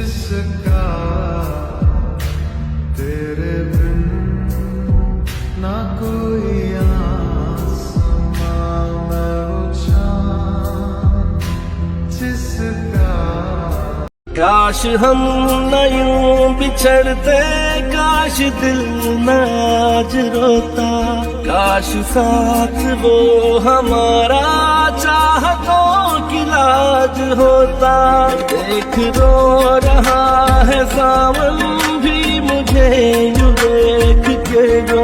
जिसका तेरे बिन ना कोई आसमां मैं वो चाँद जिसका। काश हम न यूं बिछड़ते, काश दिल न आज रोता, काश साथ वो हमारा चाहतों की लाज होता। देख रो रहा है सावन भी मुझे यूं देख के जो,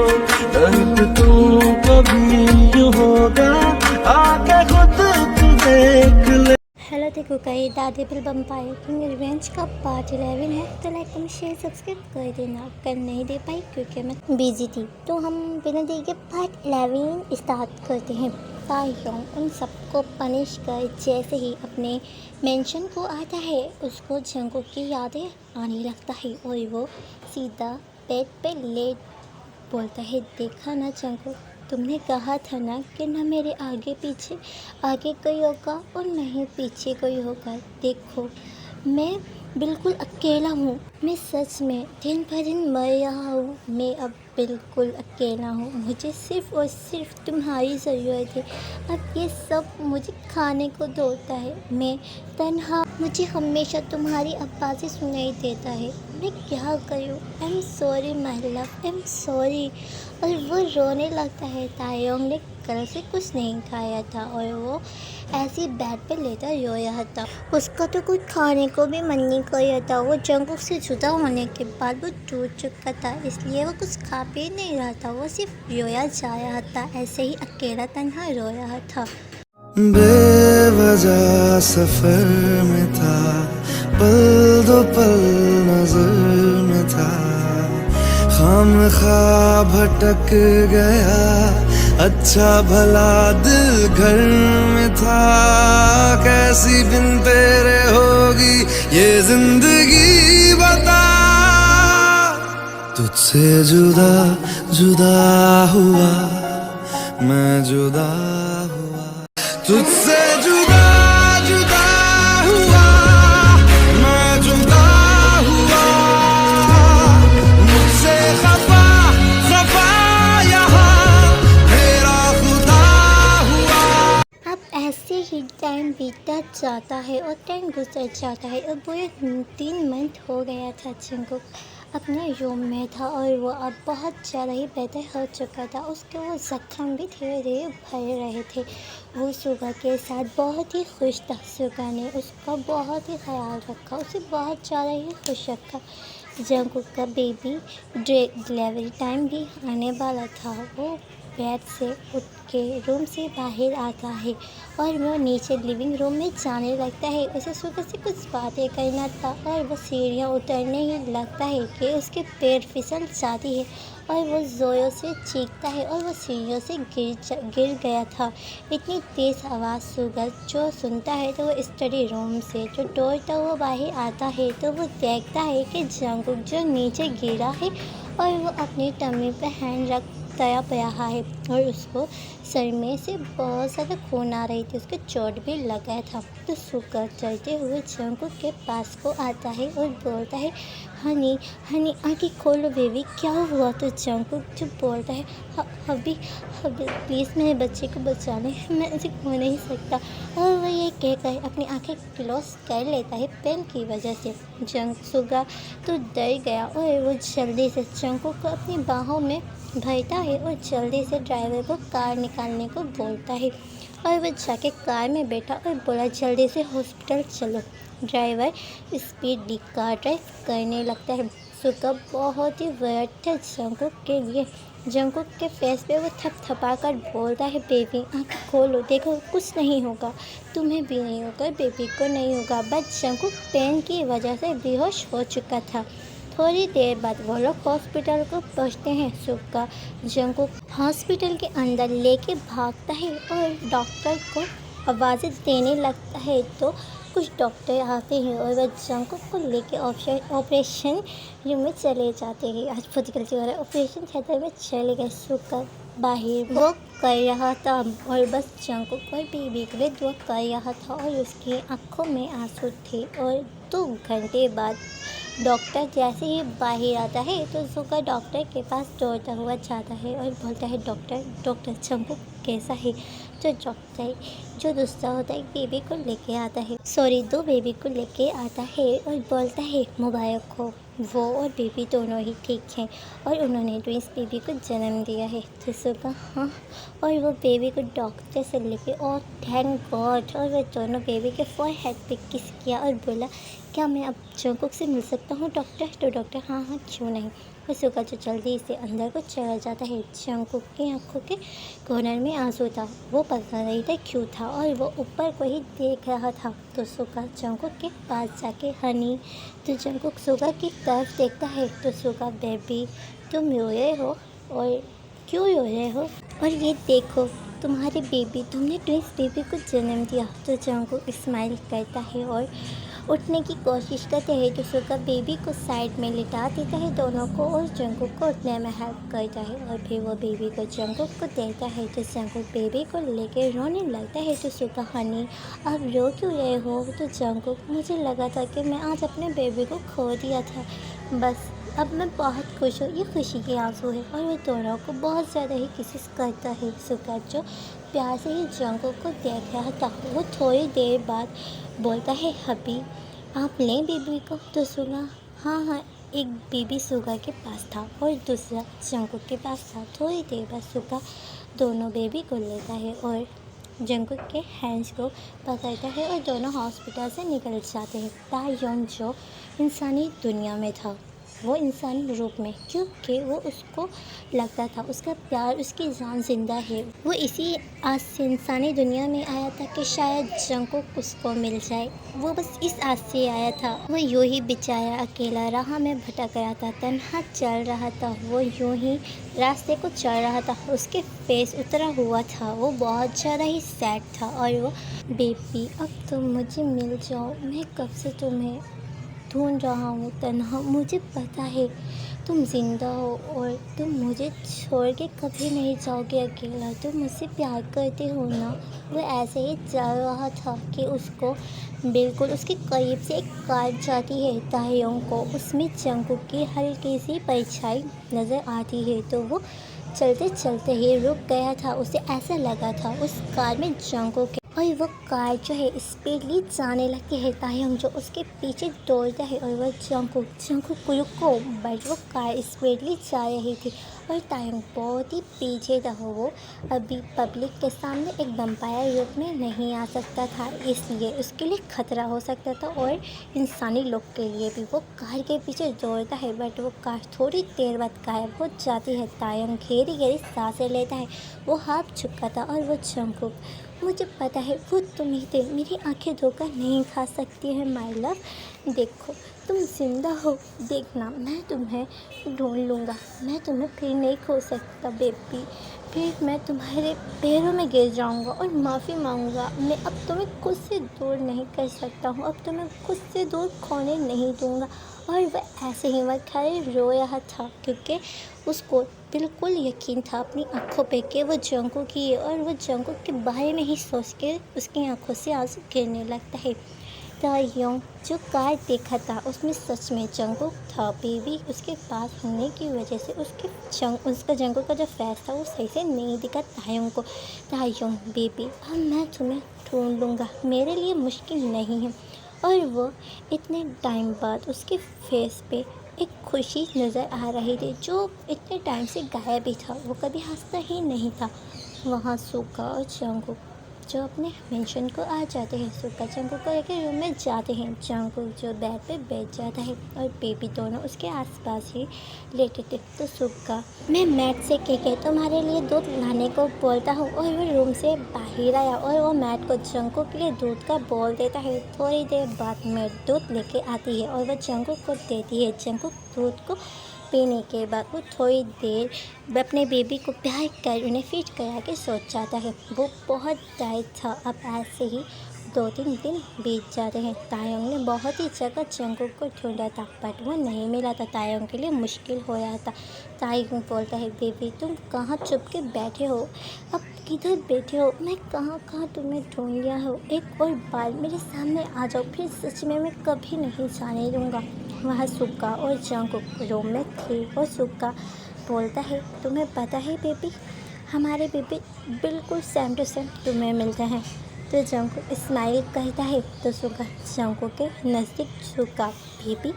दर्द तू कभी यूं होगा आके खुद तू देख ले। हेलो देखो कई दादी बिल बम्पायर किंग रिवेंज का पार्ट 11 है, तो लाइक कमेंट शेयर सब्सक्राइब कर देना। कल नहीं दे पाई क्योंकि मैं बिजी थी, तो हम बिना देर के पार्ट 11 स्टार्ट करते हैं। तायोंग उन सबको पनिश कर जैसे ही अपने मेंशन को आता है उसको जंगकुक की यादें आने लगता है और वो सीधा बेड पे लेट बोलता है, देखा ना जंगकुक, तुमने कहा था ना कि ना मेरे आगे पीछे आगे कोई होगा और नहीं पीछे कोई होगा। देखो मैं बिल्कुल अकेला हूँ, मैं सच में दिन पर दिन मर रहा हूँ। मैं अब बिल्कुल अकेला हूँ, मुझे सिर्फ़ और सिर्फ तुम्हारी ज़रूरत है। अब ये सब मुझे खाने को दौड़ता है, मैं तन्हा, मुझे हमेशा तुम्हारी आवाज़ें सुनाई देता है। मैं क्या करूँ? I am sorry my love, I am sorry. और वो रोने लगता है। तायोंग ने कल से कुछ नहीं खाया था और वो ऐसी बेड पे लेटा रो रहा था। उसका तो कुछ खाने को भी मन नहीं कर रहा था। वो जंगकुक से जुदा होने के बाद वो टूट चुका था, इसलिए वो कुछ खा पी नहीं रहा था, वो सिर्फ रोया जा रहा था, ऐसे ही अकेला तन्हा रो रहा था। बेवजह सफर में था, पल दो पल नजर में था, खामखा भटक गया, अच्छा भला दिल घर में था। कैसी बिन तेरे होगी ये जिंदगी बता, तुझसे जुदा जुदा हुआ मैं, जुदा हुआ तुझसे, जुदा जुदा हुआ मैं, जुदा हुआ मुझसे, खफा खफा यहाँ मेरा खुदा हुआ। अब ऐसे ही टाइम बीतता जाता है और टाइम गुजर जाता है। अब वो 3 मंथ हो गया था। जंगकुक अपने रूम में था और वो अब बहुत ज़्यादा ही बेहतर हो चुका था। उसके वो जख्म भी धीरे धीरे भर रहे थे। वो सुगा के साथ बहुत ही खुश था। सुगा ने उसका बहुत ही ख्याल रखा, उसे बहुत ज़्यादा ही खुश रखा। जंगकुक का बेबी डिलीवरी टाइम भी आने वाला था। वो बेड से उठ के रूम से बाहर आता है और वो नीचे लिविंग रूम में जाने लगता है। उसे सुगा से कुछ बातें करना था और वो सीढ़ियाँ उतरने ही लगता है कि उसके पैर फिसल जाती है और वो ज़ोरों से चीखता है और वो सीढ़ियों से गिर गया था। इतनी तेज़ आवाज़ सुगा जो सुनता है तो वो स्टडी रूम से जो डोर था वो बाहर आता है तो वो देखता है कि जंगकुक जो नीचे गिरा है और वो अपनी टमी पे हैंड रख तया पया है और उसको सर में से बहुत ज़्यादा खून आ रही थी, उसके चोट भी लगा था। तो सुगा चलते हुए जंगकुक के पास को आता है और बोलता है, हनी हनी आँखें खोलो बेबी, क्या हुआ? तो जंगकुक जो बोलता है, अभी प्लीज़ मेरे बच्चे को बचा लें, मैं इसे खो नहीं सकता। और वो ये कहकर अपनी आँखें क्लोज कर लेता है पेन की वजह से। सुगा तो डर गया और वो जल्दी से जंगकुक को अपनी बाहों में भरता है और जल्दी से ड्राइवर को कार निकालने को बोलता है और वो जाके कार में बैठा और बोला, जल्दी से हॉस्पिटल चलो। ड्राइवर स्पीड कार ड्राइव करने लगता है। सुगा बहुत ही वर्ड था जंगकुक के लिए। जंगकुक के फेस पे वो थपथपा कर बोलता है, बेबी आँखें खोलो, देखो कुछ नहीं होगा, तुम्हें भी नहीं होगा, बेबी को नहीं होगा। बट जंगकुक पेन की वजह से बेहोश हो चुका था। थोड़ी देर बाद वो लोग हॉस्पिटल को पहुंचते हैं। सुगा जंगकुक हॉस्पिटल के अंदर लेके भागता है और डॉक्टर को आवाज़ें देने लगता है। तो कुछ डॉक्टर आते हैं और वह जंगकुक को लेके ऑपरेशन रूम में चले जाते हैं। आज बहुत गलती हो रहा है, ऑपरेशन थिएटर में चले गए। सुगा बाहर वो कर रहा था और बस जंकुक और बेबी के लिए दुआ कर रहा था और उसकी आंखों में आंसू थे। और 2 घंटे बाद डॉक्टर जैसे ही बाहर आता है तो सुगा डॉक्टर के पास दौड़ता हुआ जाता है और बोलता है, डॉक्टर डॉक्टर जंकुक कैसा है। तो डॉक्टर जो दूसरा होता है बेबी को लेके आता है, दो बेबी को लेके आता है और बोलता है, मुबारक हो, वो और बेबी दोनों ही ठीक हैं और उन्होंने ट्विंस बेबी को जन्म दिया है। तो सुगा हाँ, और वो बेबी को डॉक्टर से लेके और थैंक गॉड, और वो दोनों बेबी के फोरहेड पे किस किया और बोला, क्या मैं अब जंकुक से मिल सकता हूँ डॉक्टर। तो डॉक्टर हाँ हाँ क्यों नहीं। और सुगा जो जल्दी से अंदर को चला जाता है। जंकुक की आंखों के कॉर्नर में आंसू था, वो पता नहीं था क्यों था और वो ऊपर को ही देख रहा था। तो सुगा जंकुक के पास जाके हनी, तो जंकुक सुगा की तरफ देखता है। तो सुगा, बेबी तुम रो रहे हो और क्यों रो रहे हो, और ये देखो तुम्हारे बेबी, तुमने ट्विंस बेबी को जन्म दिया। तो जंकुक स्माइल करता है और उठने की कोशिश करते हैं। तो सुगा बेबी को साइड में लिटा देता है दोनों को और जंकुक को उठने में हेल्प करता है और फिर वो बेबी को जंकुक को देता है। तो जंकुक बेबी को लेके रोने लगता है। तो सुगा, हनी आप रो क्यों रहे हो। तो जंकुक, मुझे लगा था कि मैं आज अपने बेबी को खो दिया था, बस अब मैं बहुत खुश हूँ। ये खुशी के आंसू है। और वो दोनों को बहुत ज़्यादा ही किसिस करता है। सुगा जो प्यार से ही जंकुक को देख रहा था, वो थोड़ी देर बाद बोलता है, हबी आप लें बेबी को। तो सुगा हाँ हाँ, एक बेबी सुगा के पास था और दूसरा जंकुक के पास था। थोड़ी देर बाद सुगा दोनों बेबी को लेता है और जंकुक के हैंड्स को पकड़ता है और दोनों हॉस्पिटल से निकल जाते हैं। तायोंग जो इंसानी दुनिया में था, वो इंसानी रूप में, क्योंकि वो उसको लगता था उसका प्यार, उसकी जान जिंदा है। वो इसी आस से इंसानी दुनिया में आया था कि शायद जंकुक उसको मिल जाए। वो बस इस आस से आया था। वो यूं ही बेचारा अकेला राह में भटक रहा था, तन्हा चल रहा था। वो यूं ही रास्ते को चल रहा था, उसके फेस उतरा हुआ था, वो बहुत ज़्यादा ही सैड था। और वो, बेबी अब तुम मुझे मिल जाओ, मैं कब से तुम्हें ढूंढ रहा हूँ तन्हा, मुझे पता है तुम जिंदा हो और तुम मुझे छोड़ के कभी नहीं जाओगे अकेला, तुम मुझसे प्यार करते हो ना। वो ऐसे ही चल रहा था कि उसको बिल्कुल उसके करीब से एक कार जाती है। तायोंग को उसमें जंकुक की हल्की सी परछाई नज़र आती है। तो वो चलते चलते ही रुक गया था। उसे ऐसा लगा था उस कार में जंकुक है और वो कार जो है स्पीडली जाने लगती है। तायोंग जो उसके पीछे दौड़ता है और वह जंकुक को रुको, बट वो कार स्पीडली जा रही थी और तायोंग बहुत ही पीछे था। वो अभी पब्लिक के सामने एक वैम्पायर रूप में नहीं आ सकता था, इसलिए उसके लिए खतरा हो सकता था और इंसानी लोग के लिए भी। वो कार के पीछे दौड़ता है बट वो कार थोड़ी देर बाद गायब हो जाती है। तायोंग गहरी गहरी सांसें लेता है, वो हाथ झुका था और वो जंकुक, मुझे पता है वो तुम ही थे, मेरी आंखें धोखा नहीं खा सकती है माय लव, देखो तुम जिंदा हो, देखना मैं तुम्हें ढूंढ लूँगा, मैं तुम्हें फिर नहीं खो सकता बेबी, फिर मैं तुम्हारे पैरों में गिर जाऊँगा और माफ़ी मांगूंगा। मैं अब तुम्हें खुद से दूर नहीं कर सकता हूँ, अब तुम्हें खुद से दूर खोने नहीं दूँगा। और वह ऐसे ही वह खड़े रो रहा था क्योंकि उसको बिल्कुल यकीन था अपनी आंखों पे कि वो जंकुक की है और वो जंकुक के बारे में ही सोच के उसकी आंखों से आंसू गिरने लगता है। तायोंग जो कार देखा था उसमें सच में जंकुक था। बेबी उसके पास होने की वजह से उसका जंकुक का जो फेस था वो सही से नहीं दिखा तायोंग को। तायोंग बेबी अब मैं तुम्हें ढूंढ लूँगा, मेरे लिए मुश्किल नहीं है। और वो इतने टाइम बाद उसके फेस पे एक खुशी नज़र आ रही थी जो इतने टाइम से गायब ही था, वो कभी हंसता ही नहीं था। वहाँ सुगा और जंकुक जो अपने मेंशन को आ जाते हैं, सुगा जंकुक को लेकर रूम में जाते हैं। जंकुक जो बेड पे बैठ जाता है और बेबी दोनों उसके आसपास ही लेटे थे। तो सुगा, मैं मैट से के तुम्हारे लिए दूध लाने को बोलता हूँ और वो रूम से बाहर आया और वो मैट को जंकुक के लिए दूध का बोल देता है। थोड़ी देर बाद मैट दूध लेके आती है और वह जंकुक को देती है। जंकुक दूध को पीने के बाद वो थोड़ी देर अपने बेबी को प्यार कर उन्हें फीड करा के सो जाता है। वो बहुत टायर्ड था, अब ऐसे ही 2-3 दिन बीत जाते हैं। तायोंग ने बहुत ही जगह जंगकुक को ढूंढा था बट वो नहीं मिला था। तायोंग के लिए मुश्किल हो रहा था। तायोंग बोलता है, बेबी तुम कहाँ छुप के बैठे हो? अब किधर बैठे हो? मैं कहाँ कहाँ तुम्हें ढूंढ लिया हो। एक और बार मेरे सामने आ जाओ, फिर सच में मैं कभी नहीं जाने दूँगा। वहाँ सुक्का और जंगकुक रूम में थे और सुक्का बोलता है, तुम्हें पता है बेबी, हमारे बेबी बिल्कुल सेम टू सेम तुम्हें मिलते हैं। तो जंगकुक स्माइल करता है तो सुक्का जंगकुक के नज़दीक झुका, बेबी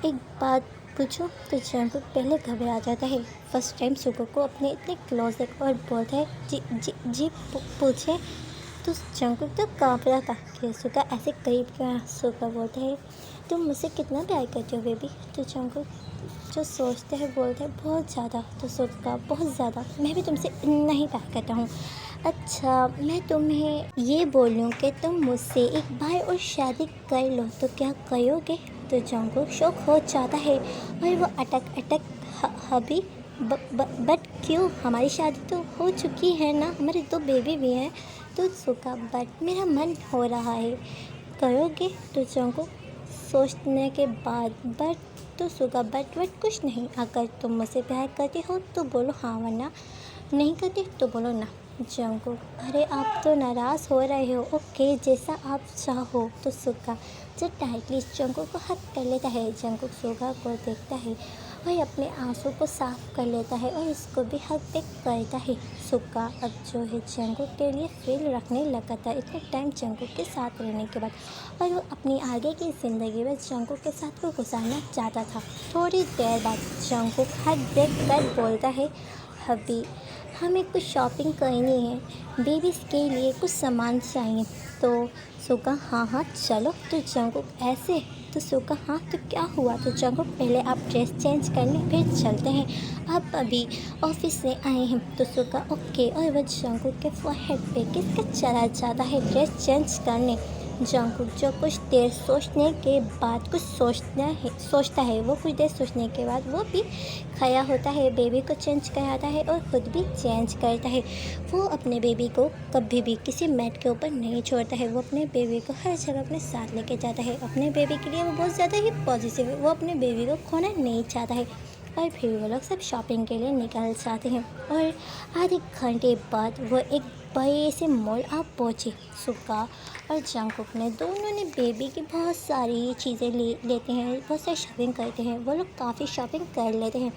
एक बात पूछो? तो जंगकुक पहले घबरा जाता है। फर्स्ट टाइम सुक्का को अपने इतने क्लोज देख और बोलता है, जी जी जी पूछे। तो जंगकुक तो काँप रहा था कि सुक्का ऐसे करीब क्यों। सुक्का बोलता है, तुम मुझसे कितना प्यार करते हो बेबी? तो जंगकुक जो सोचते हैं बोलते हैं, बहुत ज़्यादा। तो सुक्का, बहुत ज़्यादा। मैं भी तुमसे नहीं प्यार करता हूँ। अच्छा मैं तुम्हें ये बोलूँ कि तुम मुझसे एक बार और शादी कर लो तो क्या करोगे? तो जंगकुक शौक हो जाता है और वो अटक अटक हबी बट क्यों, हमारी शादी तो हो चुकी है ना, हमारे 2 बेबी भी हैं। तो सुक्का, बट मेरा मन हो रहा है। करोगे? तो जंगकुक सोचने के बाद बट। तो सुक्का, बट कुछ नहीं। अगर तुम मुझसे प्यार करते हो तो बोलो हाँ, वरना नहीं करते तो बोलो ना। जंगकुक, अरे आप तो नाराज़ हो रहे हो। ओके जैसा आप चाहो। तो सुक्का जो टाइटली जंगकुक को हक कर लेता है। जंगकुक सुक्का को देखता है और अपने आंसू को साफ कर लेता है और इसको भी हक पे करता है। सुक्का अब जो है जंगकुक के लिए फील रखने लगा था इतने टाइम जंगकुक के साथ रहने के बाद, और वो अपनी आगे की ज़िंदगी में जंगकुक के साथ को गुजारना चाहता था। थोड़ी देर बाद जंगकुक हक देख कर बोलता है, हबी हमें कुछ शॉपिंग करनी है, बेबीज़ के लिए कुछ सामान चाहिए। तो सुक्का, हाँ चलो। तो जंगकुक, ऐसे? तो सुक्का, हाँ तो क्या हुआ? तो जंगकुक, पहले आप ड्रेस चेंज कर लें फिर चलते हैं, आप अभी ऑफिस से आए हैं। तो सुक्का, ओके। और वह जंगकुक के फोरहेड पे किसका चला जाता है ड्रेस चेंज करने। जंगकुक जो कुछ देर सोचने के बाद कुछ सोचता है, वो कुछ देर सोचने के बाद वो भी खड़ा होता है, बेबी को चेंज कराता है और ख़ुद भी चेंज करता है। वो अपने बेबी को कभी भी किसी मैट के ऊपर नहीं छोड़ता है। वो अपने बेबी को हर जगह अपने साथ लेके जाता है। अपने बेबी के लिए वो बहुत ज़्यादा ही पॉजिटिव है। वो अपने बेबी को खोना नहीं चाहता है। और फिर वो लोग सब शॉपिंग के लिए निकल जाते हैं और आधे घंटे बाद वो एक बड़े से मॉल आ पहुँचे। सुक्का और जंगकुक ने दोनों ने बेबी की बहुत सारी चीज़ें लेते हैं, बहुत सारी शॉपिंग करते हैं। वो लोग काफ़ी शॉपिंग कर लेते हैं।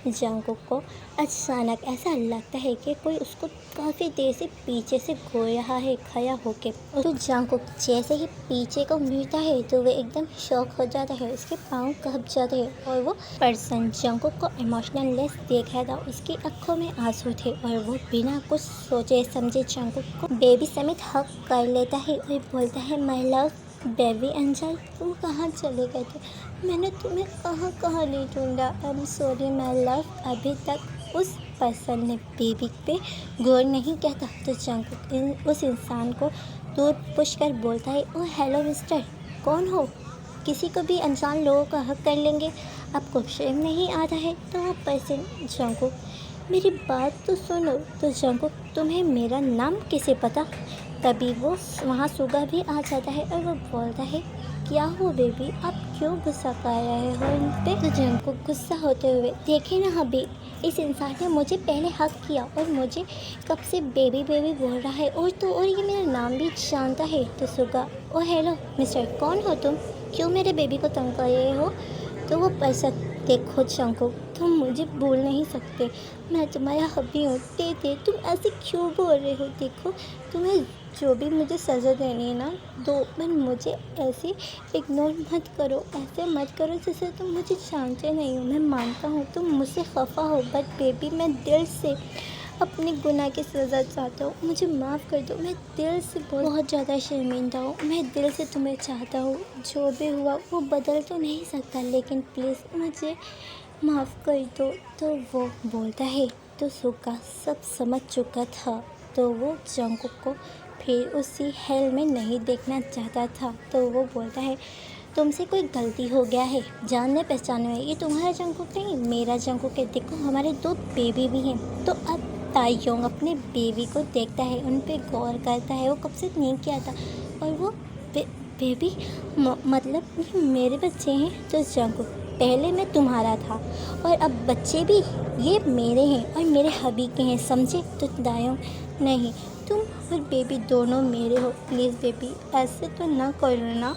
जंगकुक को अचानक ऐसा लगता है कि कोई उसको काफ़ी देर से पीछे से घूर रहा है खड़ा होके। तो जंगकुक जैसे ही पीछे को मिलता है तो वह एकदम शॉक हो जाता है, उसके पाँव कांप जाते हैं और वो पर्सन जंगकुक को इमोशनल लेस देख रहा था। उसकी आंखों में आंसू थे और वो बिना कुछ सोचे समझे जंगकुक को बेबी समेत हक कर लेता है और बोलता है, माय लव बेबी एंजल, तुम कहाँ चले गए थे? मैंने तुम्हें कहाँ कहाँ नहीं ढूंढा। I am sorry my love. अभी तक उस पर्सन ने बेबी पे गौर नहीं किया था। तो जंगकुक उस इंसान को दूर पुश कर बोलता है, ओह हेलो मिस्टर, कौन हो? किसी को भी अनजान लोगों का हक कर लेंगे, आपको शर्म नहीं आता है? तो वो पर्सन, जंगकुक मेरी बात तो सुनो। तो जंगकुक, तुम्हें मेरा नाम कैसे पता? तभी वो वहाँ सुगा भी आ जाता है और वो बोलता है, क्या हो बेबी, आप क्यों गुस्सा कर रहे हो इन पे? तो जंगकुक गुस्सा होते हुए, देखे ना हबी, इस इंसान ने मुझे पहले हक किया और मुझे कब से बेबी बेबी बोल रहा है और ये मेरा नाम भी जानता है। तो सुगा, ओ हेलो मिस्टर, कौन हो तुम? क्यों मेरे बेबी को तंग कर रहे हो? तो वो पैसा, देखो जंगकुक, तुम मुझे भूल नहीं सकते, मैं तुम्हारा हबी हूँ। दे तुम ऐसे क्यों बोल रहे हो? देखो तुम्हें जो भी मुझे सज़ा देनी है ना दो, पर मुझे ऐसे इग्नोर मत करो, ऐसे मत करो जैसे तुम मुझे जानते नहीं हो। मैं मानता हूँ तुम मुझसे खफा हो, बट बेबी मैं दिल से अपने गुनाह की सज़ा चाहता हूँ, मुझे माफ़ कर दो। मैं दिल से बहुत ज़्यादा शर्मिंदा हूँ, मैं दिल से तुम्हें चाहता हूँ। जो भी हुआ वो बदल तो नहीं सकता, लेकिन प्लीज़ मुझे माफ़ कर दो। तो वो बोलता है, तो सुगा सब समझ चुका था, तो वो जंगकुक को फिर उसी हेल में नहीं देखना चाहता था। तो वो बोलता है, तुमसे कोई गलती हो गया है, जानने पहचाने में। ये तुम्हारा जंगकुक नहीं, मेरा जंगकुक है। देखो हमारे 2 बेबी भी हैं। तो अब ताइयोंग अपने बेबी को देखता है, उन पे गौर करता है, वो कब से नहीं किया था। और वो बेबी मतलब ये मेरे बच्चे हैं। तो जंकुक पहले मैं तुम्हारा था और अब बच्चे भी ये मेरे हैं और मेरे हबी के हैं, समझे? तो दायोंग नहीं, तुम और बेबी दोनों मेरे हो। प्लीज़ बेबी ऐसे तो ना करो ना,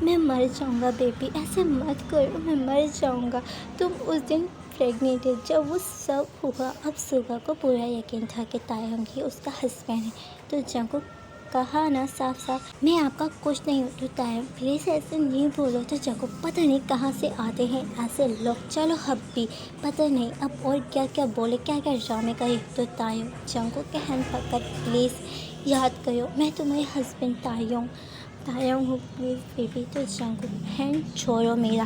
मैं मर जाऊंगा बेबी, ऐसे मत करो, मैं मर जाऊंगा। तुम उस दिन प्रेग्नेंट है जब वो सब हुआ। अब सुगा को पूरा यकीन था कि तायंग ही उसका हस्बैंड है। तो जंकुक कहा ना साफ साफ, मैं आपका कुछ नहीं हूँ। तो तायंग प्लीज़ ऐसे नहीं बोलो। तो जंकुक पता नहीं कहाँ से आते हैं ऐसे लोग, चलो हब्बी पता नहीं अब और क्या क्या बोले, क्या क्या ड्रामे करे। तो तायंग जंकुक के हैंड पकड़, प्लीज़ याद करो मैं तुम्हारे हस्बैंड तायंग हूँ, प्लीज़ बेबी। तो जंकुक हैंड छोड़ो मेरा,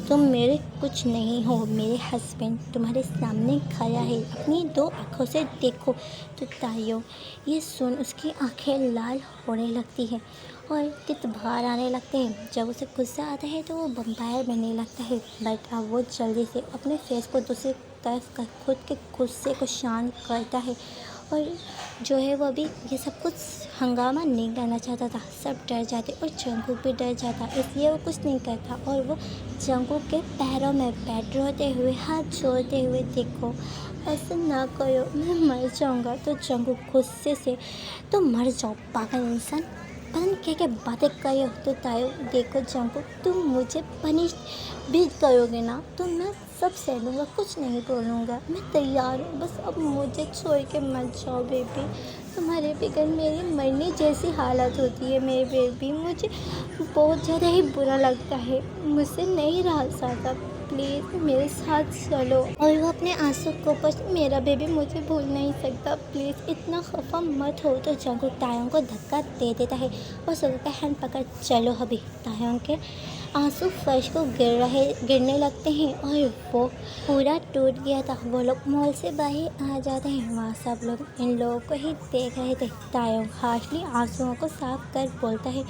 तुम मेरे कुछ नहीं हो, मेरे हस्बैंड तुम्हारे सामने खड़ा है, अपनी 2 आँखों से देखो। तो तायंग ये सुन उसकी आंखें लाल होने लगती हैं और तित बाहर आने लगते हैं। जब उसे गुस्सा आता है तो वो वम्पायर बनने लगता है। बट अब वो जल्दी से अपने फेस को दूसरी तरफ कर खुद के गुस्से को शांत करता है और जो है वो भी ये सब कुछ हंगामा नहीं करना चाहता था। सब डर जाते और जंकुक भी डर जाता, इसलिए वो कुछ नहीं करता और वो जंकुक के पैरों में बैठ रोते हुए हाथ जोड़ते हुए, देखो ऐसे ना करो, मैं मर जाऊंगा। तो जंकुक गुस्से से, तो मर जाओ पागल इंसान, पता नहीं क्या क्या बातें करो। तो तायो देखो जंकुक, तुम मुझे पनिश भी करोगे ना तो मैं सब सह लूँगा, कुछ नहीं बोलूँगा, मैं तैयार हूँ। बस अब मुझे छोड़ के मत जाओ बेबी, तुम्हारे बगैर मेरी मरने जैसी हालत होती है मेरे बेबी, मुझे बहुत ज़्यादा ही बुरा लगता है, मुझसे नहीं रहा जाता, प्लीज़ मेरे साथ चलो। और वो अपने आंसू को बस, मेरा बेबी मुझे भूल नहीं सकता, प्लीज़ इतना खफा मत हो। तो जंकुक तायंग को धक्का दे देता है और सुगा का हैंड पकड़, चलो अभी। तायंग के आंसू फर्श को गिरने लगते हैं और वो पूरा टूट गया था। वो लोग मॉल से बाहर आ जाते हैं, वहाँ सब लोग इन लोगों को ही देख रहे थे। तायंग हार्शली आंसुओं को साफ कर बोलता है,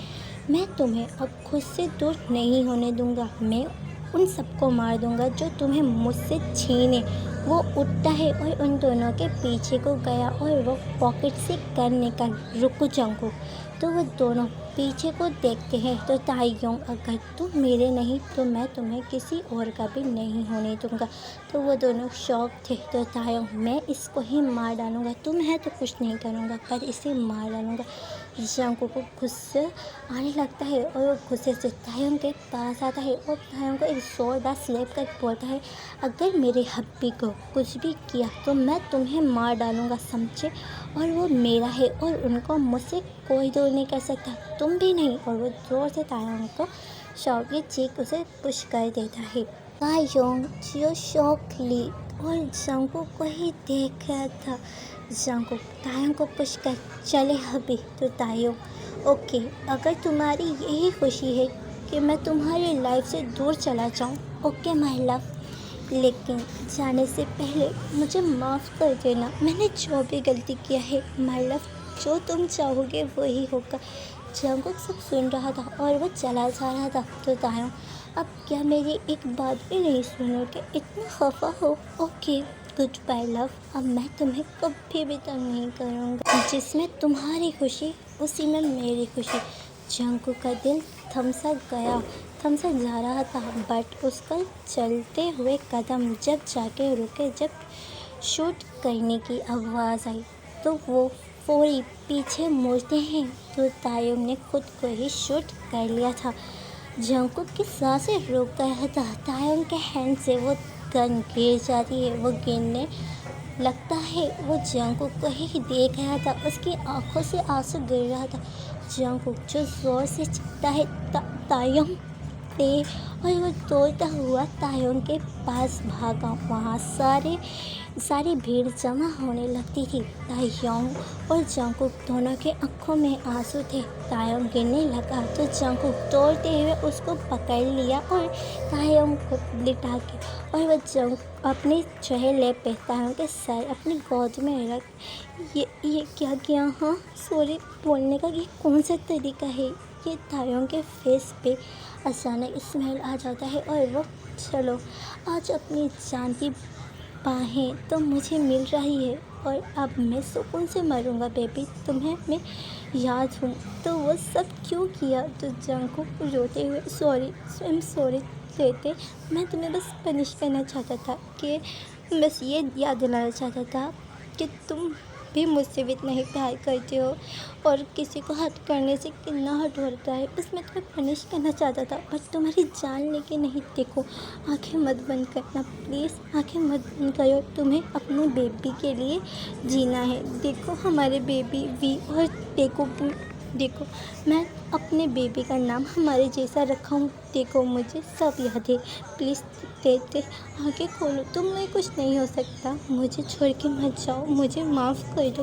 मैं तुम्हें अब खुद से दूर नहीं होने दूंगा, मैं उन सबको मार दूंगा जो तुम्हें मुझसे छीने। वो उठता है और उन दोनों के पीछे को गया और वो पॉकेट से गन निकाल, रुको जंकुक। तो वो दोनों पीछे को देखते हैं। तो तायंग, अगर तुम मेरे नहीं तो मैं तुम्हें किसी और का भी नहीं होने दूंगा। तो वो दोनों शौक थे। तो तायंग, मैं इसको ही मार डालूंगा, तुम है तो कुछ नहीं करूँगा पर इसे मार डालूंगा। जंकुक को गुस्सा आने लगता है और वो गुस्से से तायंग के पास आता है और तायंग को एक जोरदार स्लैप कर बोलता है, अगर मेरे हब्बी को कुछ भी किया तो मैं तुम्हें मार डालूंगा, समझे? और वो मेरा है और उनको मुझसे कोई दूर नहीं कर सकता, तुम भी नहीं। और वो जोर से तायंग को शौक की चीख उसे पुश कर देता है। तायंग जो शौक ली और जंकुक को ही देख रहा था। जंकुक तायंग को पुश कर, चले हबी। तो तायंग, ओके अगर तुम्हारी यही खुशी है कि मैं तुम्हारी लाइफ से दूर चला जाऊँ, ओके माय लव, लेकिन जाने से पहले मुझे माफ़ कर देना, मैंने जो भी गलती किया है माय लव, जो तुम चाहोगे वही होगा। जंकुक सब सुन रहा था और वो चला जा रहा था। तो तायंग, अब क्या मेरी एक बात भी नहीं सुनोगे, इतना खफा हो? ओके गुड बाय लव, अब मैं तुम्हें कभी भी तंग नहीं करूँगा, जिसमें तुम्हारी खुशी उसी में मेरी खुशी। जंकुक का दिल थमसा जा रहा था, बट उसका चलते हुए कदम जब जाके रुके, जब शूट करने की आवाज़ आई तो वो फौरी पीछे मुड़ते हैं। तो तायंग ने खुद को ही शूट कर लिया था। जंकुक की सांसें रुक गया था। तायंग के हैंड से वो गन गिर जाती है, वो गिरने लगता है। वो जंकुक को ही देख रहा था, उसकी आंखों से आंसू गिर रहा था। जंकुक जो जोर से चिल्लाता है, तायंग पे, और वो दौड़ता हुआ तायंग के पास भागा। वहाँ सारी भीड़ जमा होने लगती थी। तायंग और जंकुक दोनों के आंखों में आंसू थे। तायंग गिरने लगा तो जंकुक दौड़ते हुए उसको पकड़ लिया और तायंग को लिटा के, और वह जंकुक अपने चेहरे पे तायंग के सर अपनी गोद में रख, ये क्या किया? हाँ सॉरी बोलने का ये कौन सा तरीका है? ये तायंग के फेस पे अचानक स्माइल आ जाता है और वो, चलो आज अपनी जान की बाहें तो मुझे मिल रही है और अब मैं सुकून से मरूंगा बेबी। तुम्हें मैं याद हूँ तो वो सब क्यों किया? तो जंगकुक रोते हुए सॉरी, आई एम सॉरी कहते। मैं तुम्हें बस पनिश करना चाहता था, कि बस ये याद दिलाना चाहता था कि तुम भी मुझसे भी इतना ही प्यार करते हो और किसी को हर्ट करने से कितना हर्ट होता है। बस मैं तुम्हें पनिश करना चाहता था, बट तुम्हारी जान लेके नहीं। देखो, आंखें मत बंद करना प्लीज़, आंखें मत बंद करो। तुम्हें अपने बेबी के लिए जीना है। देखो हमारे बेबी वी, और देखो मैं अपने बेबी का नाम हमारे जैसा रखा हूँ। देखो मुझे सब याद है। प्लीज़ देते आगे खोलो, तुम्हें कुछ नहीं हो सकता। मुझे छोड़ के मत जाओ, मुझे माफ़ कर दो।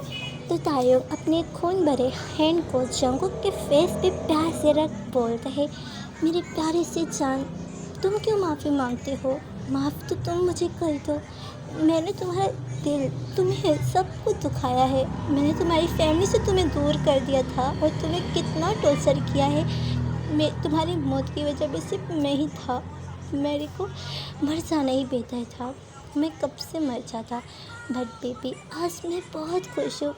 तो तायो अपने खून भरे हैंड को जंगकुक के फेस पे प्यार से रख बोलता है, मेरे प्यारे से जान, तुम क्यों माफ़ी मांगते हो? माफ़ तो तुम मुझे कर दो। मैंने तुम्हारा दिल, तुम्हें सब कुछ दुखाया है। मैंने तुम्हारी फैमिली से तुम्हें दूर कर दिया था और तुम्हें कितना टॉर्चर किया है। मैं तुम्हारी मौत की वजह में सिर्फ मैं ही था। मेरे को मर जाना ही बेहतर था। मैं कब से मर जाता। बट बेबी आज मैं बहुत खुश हूँ,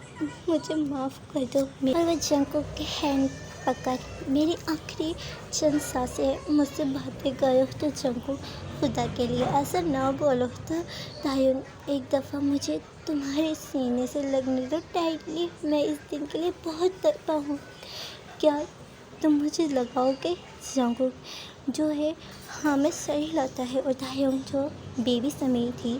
मुझे माफ़ कर दो। और वह जंगकुक के हैंड पकड़ मेरी आखिरी चंद सांसें मुझसे बातें करो। तो जंगकुक खुदा के लिए ऐसा ना बोलो। तो तायुन एक दफ़ा मुझे तुम्हारे सीने से लगने दो टाइटली। मैं इस दिन के लिए बहुत तड़पा हूँ। क्या तुम मुझे लगाओगे? जंगकुक जो है हाँ मैं सही लाता है। और तायुन जो बेबी समय थी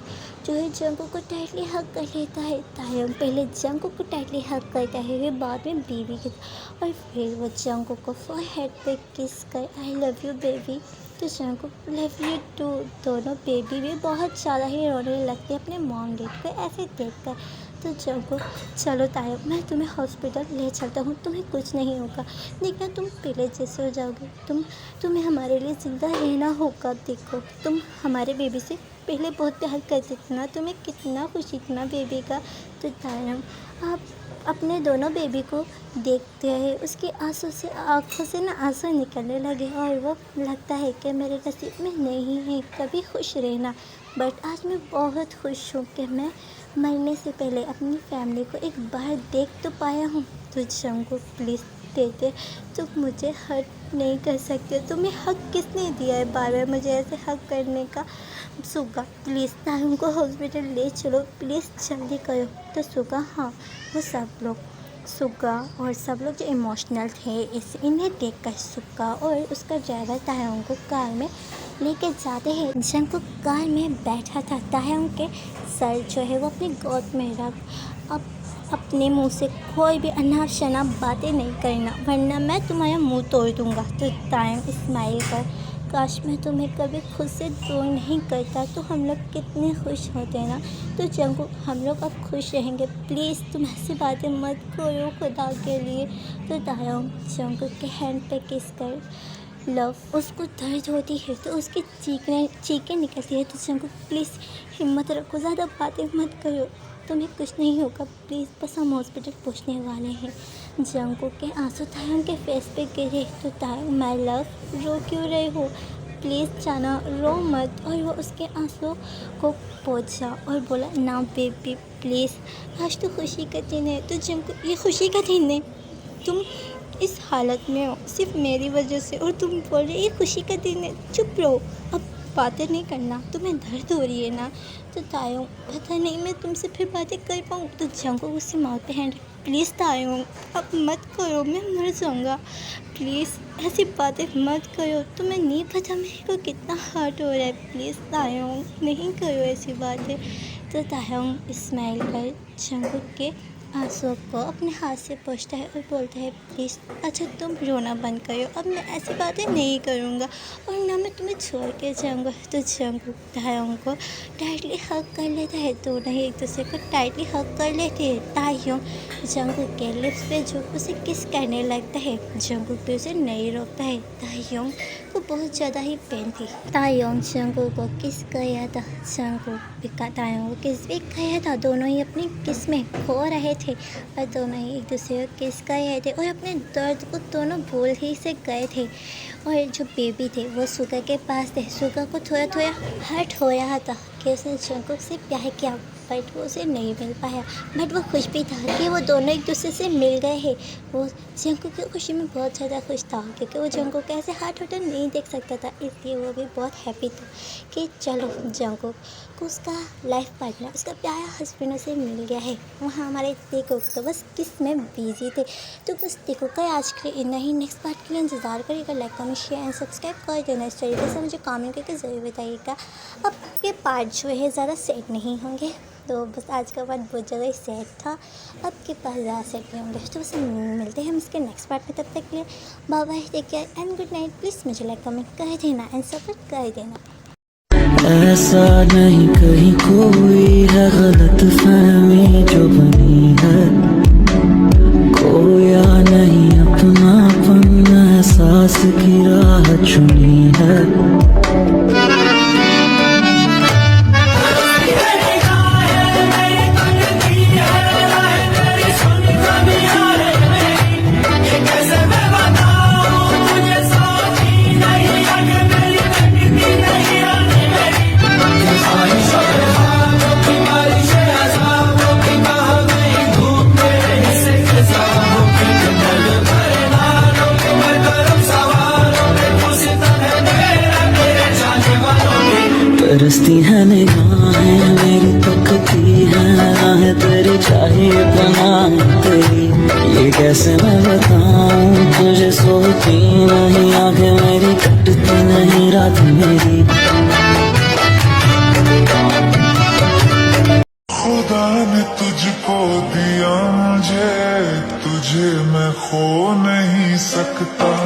जो है जंगकुक को टाइटली हक कर लेता है। तायुन पहले जंगकुक को टाइटली हक करता है, फिर बाद में बेबी के, और फिर वो जंगकुक को फोरहेड पे किस कर आई लव यू बेबी। तो जंगकुक लव यू टू। दोनों बेबी भी बहुत ज़्यादा ही रोने लगते अपने मॉम डैड को ऐसे देखकर। तो जंगकुक चलो तायुन मैं तुम्हें हॉस्पिटल ले चलता हूँ, तुम्हें कुछ नहीं होगा। देखना तुम पहले जैसे हो जाओगे। तुम्हें हमारे लिए ज़िंदा रहना होगा। देखो तुम हमारे बेबी से पहले बहुत प्यार करते थे ना, तुम्हें कितना खुशी थी ना बेबी का। तो तायुन आप अपने दोनों बेबी को देखते हैं, उसकी आंखों से ना आंसू निकलने लगे और वो लगता है कि मेरे नसीब में नहीं है कभी खुश रहना। बट आज मैं बहुत खुश हूँ कि मैं मरने से पहले अपनी फैमिली को एक बार देख तो पाया हूँ। तो जंगकुक प्लीज़ देते, तुम मुझे हर्ट नहीं कर सकते। तुम्हें हक किसने दिया है बार बार मुझे ऐसे हक करने का? सुगा प्लीज़ तायुन को हॉस्पिटल ले चलो, प्लीज़ जल्दी करो। तो सुगा हाँ, वो सब लोग सुगा और सब लोग जो इमोशनल थे इन्हें देखकर सुगा और उसका ड्राइवर तायुन को कार में लेके जाते हैं। जंगकुक कार में बैठा था। तायुन के सर जो है वो अपनी गोद में रख अब अपने मुंह से कोई भी अनाप शनाप बातें नहीं करना, वरना मैं तुम्हारा मुंह तोड़ दूंगा। तो तायुन स्माइल कर, काश मैं तुम्हें कभी खुद से दूर नहीं करता तो हम लोग कितने खुश होते ना। तो जंगकुक हम लोग अब खुश रहेंगे, प्लीज़ तुम ऐसी बातें मत करो खुदा के लिए। तो तायुन जंगकुक के हैंड पे किस कर लव, उसको दर्द होती है तो उसकी चीखें निकलती है। तो जंगकुक प्लीज़ हिम्मत रखो, ज़्यादा बातें मत करो, तुम्हें कुछ नहीं होगा प्लीज़, बस हम हॉस्पिटल पहुंचने वाले हैं। जंगकुक के आंसू तायुन के फेस पे गिरे। तो तायुन माय लव रो क्यों रहे हो? प्लीज़ जाना, रो मत। और वो उसके आंसू को पोंछा और बोला ना बेबी प्लीज़, आज तो खुशी का दिन है। तो जंगकुक ये खुशी का दिन है, तुम इस हालत में हो सिर्फ मेरी वजह से और तुम बोल रहे ये खुशी का दिन है। चुप रहो, अब बातें नहीं करना, तुम्हें दर्द हो रही है ना। तो तायुन पता नहीं मैं तुमसे फिर बातें कर पाऊँ। तो जंगकुक उससे माउथ पे हैंड, प्लीज़ तायुन अब मत करो, मैं मर जाऊँगा, प्लीज़ ऐसी बातें मत करो, तुम्हें नहीं पता मेरे को कितना हर्ट हो रहा है, प्लीज़ तायुन नहीं करो ऐसी बातें। तो तायुन स्माइल कर जंगकुक के आंसू को अपने हाथ से पोंछता है और बोलता है प्लीज़ अच्छा तुम रोना बंद करो, अब मैं ऐसी बातें नहीं करूँगा और ना मैं तुम्हें छोड़ के जाऊँगा। तो जंगकुक तायुन को टाइटली हग कर लेता है, दोनों ही एक दूसरे को टाइटली हग कर लेते हैं। तायुन जंगकुक के लिप्स पे झुक उसे किस करने लगता है। जंगकुक भी उसे नहीं रोकता है। तायुन को बहुत ज़्यादा ही पेन थी। तायुन जंगकुक को किस किया था, जंगकुक तायुन को किस भी किया था, दोनों ही अपनी किस में खो रहे थे और दोनों ही एक दूसरे को किस कर रहे थे और अपने दर्द को दोनों बोल ही से गए थे। और जो बेबी थे वो सुगा के पास थे। सुगा को थोड़ा थोड़ा हर्ट हो रहा था कि उसने जंगकुक से प्यार किया बट वो उसे नहीं मिल पाया। बट वो खुश भी था कि वो दोनों एक दूसरे से मिल गए हैं। वो जंगकुक की खुशी में बहुत ज़्यादा खुश था क्योंकि वो जंगकुक को ऐसे हार्ट होता नहीं देख सकता था, इसलिए वो भी बहुत हैप्पी था कि चलो जंगकुक को उसका लाइफ पार्टनर, उसका प्यारा हस्बैंड उसे मिल गया है। वहाँ हमारे टेकुक तो बस किस में बिजी थे। तो बस टेकुक का आज के लिए इतना ही। नेक्स्ट पार्ट के लिए इंतज़ार करिएगा। Like comment share and subscribe कर देना। इस तरीके से मुझे कमेंट करके ज़रूर बताइएगा। अब के पार्ट जो है ज़्यादा सेट नहीं होंगे, तो बस आज का पार्ट बहुत ज़्यादा सेट था, अब के पास ज़्यादा सेट नहीं होंगे। तो बस मिलते हैं हम इसके नेक्स्ट पार्ट में। तब तक के लिए bye bye, take care and good night. Please मुझे लाइक कमेंट कर देना एंड सपोर्ट कर देना। ऐसा नहीं कहीं कोई है गलतफहमी जो बनी है, खोया नहीं अपनापन, एहसास की राह चुनी है। तरसती है निगाहें मेरी, तकती है राहें तेरी, चाहिए पनाह तेरी। ये कैसे मैं बताऊं तुझे, सोती नहीं आंखें मेरी, कटती नहीं रात मेरी। खुदा ने तुझको दिया मुझे, तुझे मैं खो नहीं सकता।